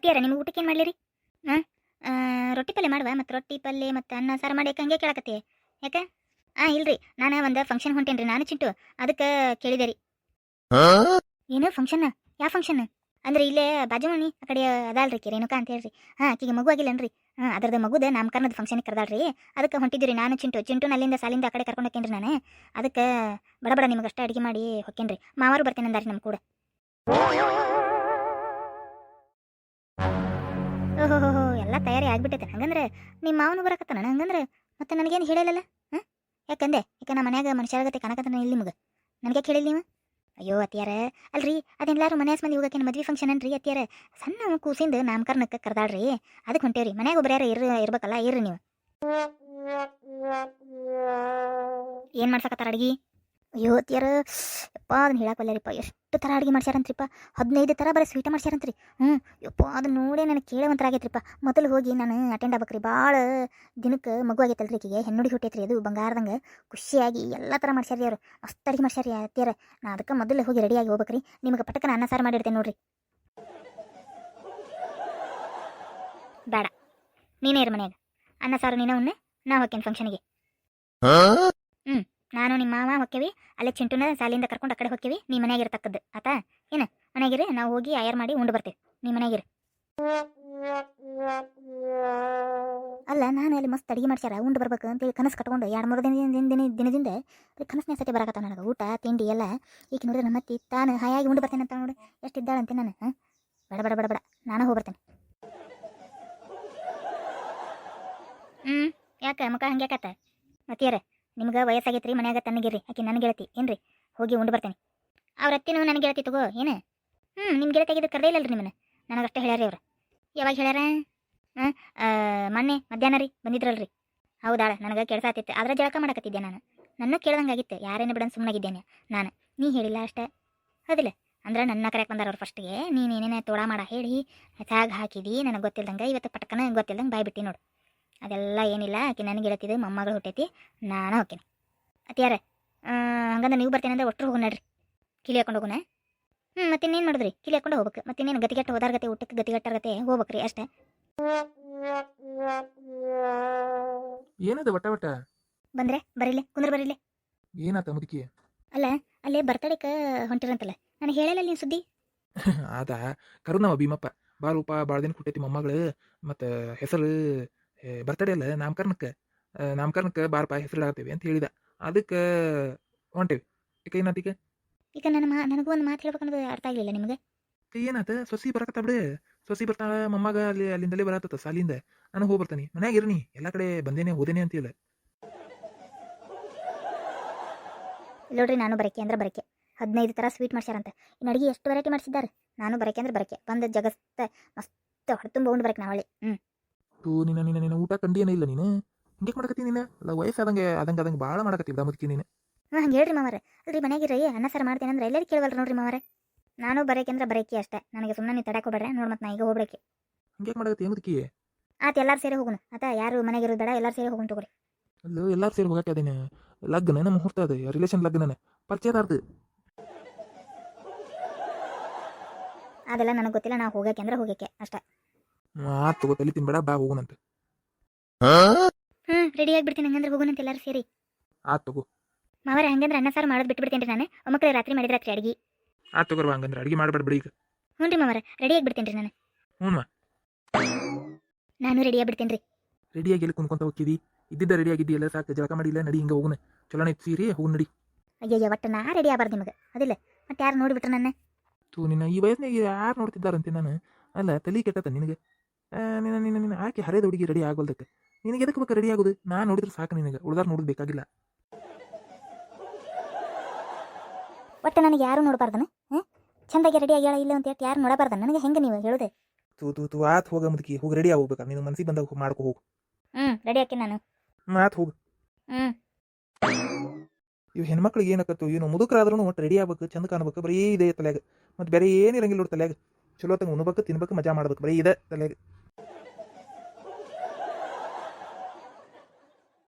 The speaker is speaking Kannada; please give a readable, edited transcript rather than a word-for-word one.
ಅತ್ತಿಯಾರ ನಿಮ್ಗೆ ಊಟಕ್ಕೆ ಏನು ಮಾಡಲಿರಿ? ಹಾಂ ರೊಟ್ಟಿ ಪಲ್ಯ ಮಾಡುವ, ಮತ್ತು ರೊಟ್ಟಿ ಪಲ್ಯ ಮತ್ತು ಅನ್ನ ಸಾರು ಮಾಡಿ ಹಂಗೆ ಕೇಳಕತ್ತಿ ಯಾಕೆ? ಇಲ್ರಿ, ನಾನು ಒಂದು ಫಂಕ್ಷನ್ ಹೊಂಟೇನಿ ರೀ, ನಾನು ಚಿಂಟು, ಅದಕ್ಕೆ ಕೇಳಿದೆ ರೀ. ಏನು ಫಂಕ್ಷನ್? ಯಾವ ಫಂಕ್ಷನ್? ಅಂದ್ರೆ ಇಲ್ಲೇ ಬಾಜು ಮನಿ ಆ ಕಡೆ ಅದಲ್ರಿ ರೇಣುಕಾ ಅಂತ ಹೇಳ್ರಿ. ಆಕಿಗೆ ಮಗು ಆಗಿಲ್ಲನ್ರಿ. ಅದ್ರದ್ದು ಮಗುದ ನಾಮಕರಣದ ಫಂಕ್ಷನ್ಗೆ ಕರೆದಾಳ್ರಿ. ಅದಕ್ಕೆ ಹೊಂಟಿದ್ದೀರಿ ನಾನು ಚಿಂಟು ಅಲ್ಲಿಂದ ಸಾಲಿಂದ ಆ ಕಡೆ ಕರ್ಕೊಂಡು ಹೋಗ್ತೇನ್ರಿ ನಾನು. ಅದಕ್ಕೆ ಬಡ ನಿಮಗೆ ಅಷ್ಟೇ ಅಡುಗೆ ಮಾಡಿ ಹೊಕ್ಕೇನ್ರಿ. ಮಾವಾರು ಬರ್ತೇನೆ ಅಂದಾರಿ ನಮ್ಮ ಕೂಡ. ಓಹೋ ಎಲ್ಲ ತಯಾರಿ ಆಗ್ಬಿಟ್ಟೈತೆ ಹಂಗಂದ್ರೆ. ನಿಮ್ಮ ಮಾವನು ಬರಕತ್ತಾನ ಹಂಗಂದ್ರೆ. ಮತ್ತೆ ನನಗೇನು ಹೇಳಿಲ್ಲಲ್ಲ? ಯಾಕಂದೆ ನಾ ಮನ್ಯಾಗ ಮನುಷ್ಯರಾಗತ್ತೆ ಕಾಣಕತ್ತಾನ ಇಲ್ಲಿ ನಿಮಗೆ. ನನಗೆ ಹೇಳಿಲ್ಲ ನೀವು? ಅಯ್ಯೋ ಅತ್ತಿಯಾರ, ಅಲ್ರಿ ಅದೆಲ್ಲಾರು ಮನೆ ಮಂದಿ ಹೋಗಕ್ಕೆ ಮದ್ವೆ ಫಂಕ್ಷನ್ ಅನ್ರಿ ಅತ್ತಿಯಾರ. ಸಣ್ಣ ಕೂಸಿಂದ ನಾಮಕರಣಕ್ಕೆ ಕರೆದಾಳ್ರಿ, ಅದಕ್ಕೆ ಹೊಂಟೇವ್ರಿ. ಮನ್ಯಾಗ ಒಬ್ರು ಯಾರು ಇರ್ಬೇಕಲ್ಲ, ಇರ್ರಿ ನೀವು. ಏನು ಮಾಡ್ಸಕತ್ತಾರ ಅಡ್ಗಿ? ಅಯ್ಯೋ ಅತ್ತಿಯಾರ, ಯಪ್ಪ ಅದನ್ನ ಹೇಳಕ್ಕಲ್ಲರಿಪ್ಪ. ಎಷ್ಟು ಥರ ಅಡುಗೆ ಮಾಡ್ಸ್ಯಾರಂತ್ರಿಪ್ಪ. 15 ಥರ ಬರೀ ಸ್ವೀಟ ಮಾಡ್ಸ್ಯಾರಂತ್ರಿ. ಯಪ್ಪ ಅದನ್ನ ನೋಡೇ ನನಗೆ ಕೇಳೋ ಒಂಥರ ಆಗೈತ್ರಿಪ್ಪ. ಮೊದಲು ಹೋಗಿ ನಾನು ಅಟೆಂಡ್ ಆಗ್ಬೇಕ್ರಿ. ಭಾಳ ದಿನಕ್ಕೆ ಮಗು ಆಗೈತಲ್ರಿ ಈಕಿಗೆ, ಹೆಣ್ಣುಡಿ ಹುಟ್ಟೈತ್ರಿ, ಅದು ಬಂಗಾರದಂಗೆ ಖುಷಿಯಾಗಿ ಎಲ್ಲ ಥರ ಮಾಡ್ಸ್ಯಾರಿ ಅವ್ರು. ಮಸ್ತ್ ಅಡುಗೆ ಮಾಡ್ಸ್ಯಾರಿ ಅತ್ತಿಯಾರ. ನಾ ಅದಕ್ಕೆ ಮೊದಲು ಹೋಗಿ ರೆಡಿಯಾಗಿ ಹೋಗ್ಬೇಕ್ರಿ. ನಿಮಗೆ ಪಟಕನ ಅನ್ನ ಸಾರು ಮಾಡಿಡ್ತೇನೆ ನೋಡ್ರಿ. ಬೇಡ, ನೀನೇ ಇರು ಮನ್ಯಾಗ. ಅನ್ನ ಸಾರು ನೀನೇ ಉಣ್ಣೆ, ನಾ ಹೋಗ್ತೇನೆ ಫಂಕ್ಷನಿಗೆ. ನಾನು ನಿಮ್ಮ ಮಾವ ಹೊಕ್ಕೇವಿ. ಅಲ್ಲೇ ಚಿಂಟುನ ಸಾಲಿಂದ ಕರ್ಕೊಂಡು ಆ ಕಡೆ ಹೋಕ್ಕೇವಿ. ನೀ ಮನೆಯಾಗಿರ್ತಕ್ಕದ್ದು ಆತಾ ಏನು? ಮನೆಯಾಗಿರಿ, ನಾವು ಹೋಗಿ ಆಯರ್ ಮಾಡಿ ಉಂಡು ಬರ್ತೇವೆ. ನೀ ಮನೆಯಾಗಿರಿ. ಅಲ್ಲ, ನಾನು ಅಲ್ಲಿ ಮಸ್ತ್ ಅಡುಗೆ ಮಾಡ್ಸ್ಯಾರ, ಉಂಡು ಬರ್ಬೇಕು ಅಂತೇಳಿ ಕನಸು ಕಟ್ಕೊಂಡು 2-3 ದಿನದಿಂದ ಕನಸನೇ ಸತಿ ಬರಕತ್ತ ನನಗೆ. ಊಟ ತಿಂಡಿ ಎಲ್ಲ ಈಗ ನೋಡಿದ್ರೆ ನಮ್ಮ ಅತ್ತಿ ತಾನು ಹಾಯಾಗಿ ಉಂಡು ಬರ್ತೇನೆ ಅಂತ ನೋಡಿ ಎಷ್ಟು ಇದ್ದಾಳಂತೆ ನಾನು. ಬೇಡ ನಾನು ಹೋಗ್ಬರ್ತೇನೆ. ಯಾಕೆ ಮುಖ ಹಂಗೆ ಯಾಕತ್ತ? ಮತ್ತಿಯಾರ ನಿಮ್ಗೆ ವಯಸ್ಸಾಗೈತ್ರಿ, ಮನ್ಯಾಗ ತಣ್ಣಗಿರ್ರಿ. ಆಕೆ ನನ್ನ ಗೆಳತಿ ಏನ್ರಿ, ಹೋಗಿ ಉಂಡು ಬರ್ತೇನೆ. ಅವ್ರ ಅತ್ತಿನೂ ನನ್ನ ಗೆಳತಿ ತಗೋ ಏನು. ನಿಮ್ಮ ಗೆಳತಿಯಾಗಿದ್ದು ಕರೆದೇ ಇಲ್ಲಲ್ರಿ ನಿಮ್ಮನ್ನ. ನನಗಷ್ಟೇ ಹೇಳ್ಯಾರಿ ಅವ್ರು. ಯಾವಾಗ ಹೇಳ್ಯಾರ? ಮೊನ್ನೆ ಮಧ್ಯಾಹ್ನ ರೀ ಬಂದಿದ್ರಲ್ರಿ. ಹೌದಾಳ, ನನಗೆ ಕೆಲಸ ಆತಿತ್ತು, ಆದ್ರೆ ಜಳಕ ಮಾಡಕತ್ತಿದ್ದೆ ನಾನು. ನನ್ನ ಕೇಳ್ದಂಗಾಗಿತ್ತು, ಯಾರೇನು ಬಿಡನ್ ಸುಮ್ಮನಾಗಿದ್ದೇನೆ ನಾನು. ನೀ ಹೇಳಿಲ್ಲ ಅಷ್ಟೇ ಹೌದಿಲ್ಲ? ಅಂದ್ರೆ ನನ್ನ ಕರೆಯಕ್ಕೆ ಬಂದಾರ ಅವ್ರು ಫಸ್ಟಿಗೆ. ನೀನೇನೇನೆ ತೋಡ ಮಾಡ ಹೇಳಿ ಸಾಗ ಹಾಕಿದಿ, ನನಗೆ ಗೊತ್ತಿಲ್ದಂಗೆ. ಇವತ್ತು ಪಟಕನ ಗೊತ್ತಿಲ್ದಂಗೆ ಬಾಯ್ ಬಿಟ್ಟು ನೋಡು. ಅದೆಲ್ಲ ಏನಿಲ್ಲ, ಆಕೆ ನನಗೆ ಹೇಳ್ತಿದ್ದು ಮೊಮ್ಮಗಳು ಹುಟ್ಟೈತಿ, ನಾನು ಹೋಗ್ತೀನಿ. ಅತ್ತಿಯಾರ ಹಂಗಂದ್ರೆ ನೀವು ಬರ್ತೇನೆ ಅಂದ್ರೆ ಒಟ್ಟರು ಹೋಗಿ ನಡ್ರಿ. ಕಿಲಿ ಹಾಕೊಂಡು ಹೋಗೋಣ. ಮತ್ತೆ ಇನ್ನೇನು ಮಾಡಿದ್ರಿ? ಕಿಲಿ ಹಾಕೊಂಡು ಹೋಗ್ಬೇಕು. ಮತ್ತಿನ್ನೇನು ಗತಿಗೆಟ್ಟು ಹೋದಾರ್ಗತೆ, ಊಟಕ್ಕೆ ಗತಿಗೆಟ್ಟರ್ಗತೆ ಹೋಗ್ಬೇಕ್ರಿ ಅಷ್ಟೇ. ಏನದ ಒಟ್ಟ ಬಂದ್ರೆ ಬರೀಲೆ, ಕುಂದ್ರ ಬರೀಲೆ. ಏನಾತ ಮುದುಕಿ? ಅಲ್ಲ, ಅಲ್ಲೇ ಬರ್ತಡೇಕ ಹೊಂಟಿರಂತಲ್ಲ, ನನಗೆ ಹೇಳಲ್ಲ ನೀನು ಸುದ್ದಿ. ಆದ ಕರುನವ ಭೀಮಪ್ಪ ಬಾರೂಪ ಭಾಳ ದಿನ ಕೊಟ್ಟೈತಿ ಮೊಮ್ಮಗಳು. ಮತ್ತು ಹೆಸರು ಬರ್ತಡೇ ಅಲ್ಲ, ನಾಮಕರಣಕ್ಕೆ ಬಾರಪ್ಪ ಹೆಸರಿಡಾಗ್ತೇವೆ ಅಂತ ಹೇಳಿದ. ಅದಕ್ಕೆ ಹೊಂಟೇವಿ. ಈಗ ಏನಾತೀಗ? ಈಗ ನನಗೂ ಒಂದು ಮಾತು ಹೇಳ್ಬೇಕನ್ನೋದು ಅರ್ಥ ಆಗಲಿಲ್ಲ ನಿಮಗೆ. ಏನಾತ? ಸೊಸಿ ಬರಕತ್ತ ಬಿಡು. ಸೊಸಿ ಬರ್ತಾಳ, ಮೊಮ್ಮಗ ಅಲ್ಲಿಂದಲೇ ಬರತ್ತ ಸಾಲಿಂದ. ನಾನು ಹೋಗಿ ಬರ್ತಾನೆ. ಮನ್ಯಾಗ ಇರ್ನಿ, ಎಲ್ಲ ಕಡೆ ಬಂದೇನೆ ಹೋದೇನೆ ಅಂತಿಲ್ಲ. ನೋಡ್ರಿ, ನಾನು ಬರಕೆ ಅಂದ್ರೆ ಬರಕೆ. 15 ಥರ ಸ್ವೀಟ್ ಮಾಡ್ಸ್ಯಾರಂತೆ. ಇನ್ನು ಅಡುಗೆ ಎಷ್ಟು ವೆರೈಟಿ ಮಾಡಿಸಿದ್ದಾರೆ. ನಾನು ಬರಕೆ ಅಂದ್ರೆ ಬರಕೆ. ಬಂದು ಜಗಸ್ತ ಮಸ್ತ್ ಹೊಡ್ತುಂಬ ಉಂಡು ಬರಕೆ ನಾವಳಿ. ನಿನ್ನ ಊಟ ಕಂಡಿಯೇನ ಇಲ್ಲ ನೀನು? ಹಿಂಗೆ ಮಾಡಕತ್ತಿ ನೀನು? ಅಲ್ಲ ವಯಸ್ಸಾದಂಗೆ ಭಾಳ ಮಾಡಕತ್ತಿ ಮುದುಕಿ ನೀನು. ಹಂಗೆ ಹೇಳ್ರಿ ಮಾವರೆ. ಅಲ್ರಿ ಮನೆಯಾಗಿರ್ರಿ, ಅನ್ನ ಸಾರು ಮಾಡ್ತೇನೆ ಅಂದ್ರೆ ಎಲ್ಲರೂ ಕೇಳವಲ್ರಿ ನೋಡ್ರಿ ಮಾವರೆ. ನಾನು ಬರಕೆ ಅಂದ್ರೆ ಬರಕೆ ಅಷ್ಟೇ. ನನಗೆ ಸುಮ್ಮನೆ ನೀವು ತಡಕೋಬೇಡ್ರೆ ನೋಡಿ. ಮತ್ತೆ ನಾ ಈಗ ಹೋಗ್ಬೇಕೆ. ಹಂಗೆ ಮಾಡಕತ್ತಿ ಮುದುಕಿ? ಆತ ಎಲ್ಲರೂ ಸೇರಿ ಹೋಗೋಣ. ಆತ ಯಾರು ಮನೆಗಿರೋದು ಬೇಡ, ಎಲ್ಲರೂ ಸೇರಿ ಹೋಗೋಣ ತಗೋರಿ. ಅಲ್ಲೋ ಎಲ್ಲಾರು ಸೇರಿ ಹೋಗಕ್ಕೆ ಅದೇನೆ ಲಗ್ನ ನಮ್ಮ ಮುಹೂರ್ತ ಅದು, ರಿಲೇಷನ್ ಲಗ್ನ ಪರಿಚಯದಾರ್ದು. ಅದೆಲ್ಲ ನನಗೆ ಗೊತ್ತಿಲ್ಲ. ನಾವು ಹೋಗಕ್ಕೆ ಅಂದ್ರೆ ಹೋಗಕ್ಕೆ ಅಷ್ಟೇ. ತಗೋ, ತಲೆ ತಿನ್ಬೇಡ, ಬಾ ಹೋಗೋಣಂತ. ರೆಡಿ ಆಗಿಬಿಡ್ತೀನಿ ಹಂಗಂದ್ರೆ ಹೋಗೋಣಂತ ಎಲ್ಲರೂ ಸೇರಿ. ತಗೋ ಮಾವರ, ಹಂಗಂದ್ರೆ ಅನ್ನ ಸಾರು ಮಾಡೋದು ಬಿಟ್ಬಿಡ್ತೇನೆ ನಾನು. ಒಮ್ಮಕ್ಕಳು ರಾತ್ರಿ ಮಾಡಿದ್ರೆ ರಾತ್ರಿ ಅಡಿಗೆ. ತಗೋರ್ವ, ಹಂಗಂದ್ರೆ ಅಡಿಗೆ ಮಾಡಬೇಡ ಬಿಡಿ ಈಗ. ಹ್ಞೂ ರೀ ಮಾವರ, ರೆಡಿ ಆಗಿಬಿಡ್ತೇನೆ ರೀ ನಾನು. ಹ್ಞೂ, ನಾನು ರೆಡಿ ಆಗಿಬಿಡ್ತೇನೆ ರೀ. ರೆಡಿಯಾಗಿ ಎಲ್ಲಿ ಕುಂತ್ಕೊಂತ ಹೋಗ್ತಿದಿ? ಇದ್ದಿದ್ದ ರೆಡಿ ಆಗಿದ್ದೀಯಲ್ಲ, ಸಾಕು. ಜಳಕ ಮಾಡಿಲ್ಲ, ನಡಿ ಹಿಂಗೆ ಹೋಗೋಣ. ಚಲೋ ಐತಿ ಸೀರಿ, ಹೋಗಿ ನಡಿ. ಅಯ್ಯಯ್ಯ, ಒಟ್ಟು ನಾ ರೆಡಿ ಆಗಬಾರ್ದು ನಿಮಗೆ ಅದಿಲ್ಲ. ಮತ್ತೆ ಯಾರು ನೋಡಿಬಿಟ್ರೆ ನನ್ನ? ನಿನ್ನ ಈ ವಯಸ್ಸಿನಾಗ ಯಾರು ನೋಡ್ತಿದ್ದಾರಂತೆ ನಾನು? ಅಲ್ಲ, ತಲೆ ಕೆಟ್ಟತ ನಿನಗೆ. ನಿನ್ನ ಆಕೆ ಹರಿದ ಹುಡುಗಿ ರೆಡಿ ಆಗೋಲ್ದಕ್ಕೆ ನಿನಗೆ ಎದಕ್ಕೆ ಬೇಕು ರೆಡಿ ಆಗೋದು? ನಾನು ನೋಡಿದ್ರೆ ಸಾಕು, ನಿನಗೆ ಉಳ್ದಾರ ನೋಡೋದು ಬೇಕಾಗಿಲ್ಲ. ಒಟ್ಟು ನನಗೆ ಯಾರು ನೋಡಬಾರ್ದನ? ಚಂದಾಗಿ ರೆಡಿ ಆಗ್ಯಾಳ ಇಲ್ಲ ಅಂತ ಯಾರು ನೋಡಬಾರ್ದ ನನಗೆ? ಹೆಂಗೆ ನೀವು ಹೇಳೋದೆ? ಆತ್ ಹೋಗ ಮುದುಕಿ, ಹೋಗಿ ರೆಡಿ ಆಗ್ಬೇಕಾ? ನೀನು ಮನಸ್ಸಿಗೆ ಬಂದಾಗ ಮಾಡ್ಕೊ ಹೋಗು. ರೆಡಿ ಹಾಕಿ ನಾನು. ಆತ್ ಹೋಗು. ಇವು ಹೆಣ್ಮಕ್ಳಿಗೆ ಏನಕ್ಕತ್ತು ಏನು? ಮುದುಕರಾದ್ರೂ ಒಟ್ಟು ರೆಡಿ ಆಗ್ಬೇಕು, ಚಂದ ಕಾಣ್ಬೇಕು. ಬರೀ ಇದೆ ತಲೆಯಾಗ, ಮತ್ತೆ ಬೇರೆ ಏನಿರಂಗಿಲ್ಲ ನೋಡಿ ತಲೆಯಾಗ. ಚಲೋ ತಂಗ ಉಣ್ಬೇಕು, ತಿನ್ಬೇಕು, ಮಜಾ ಮಾಡ್ಬೇಕು, ಬರೀ ಇದೆ ತಲೆಯಾಗ.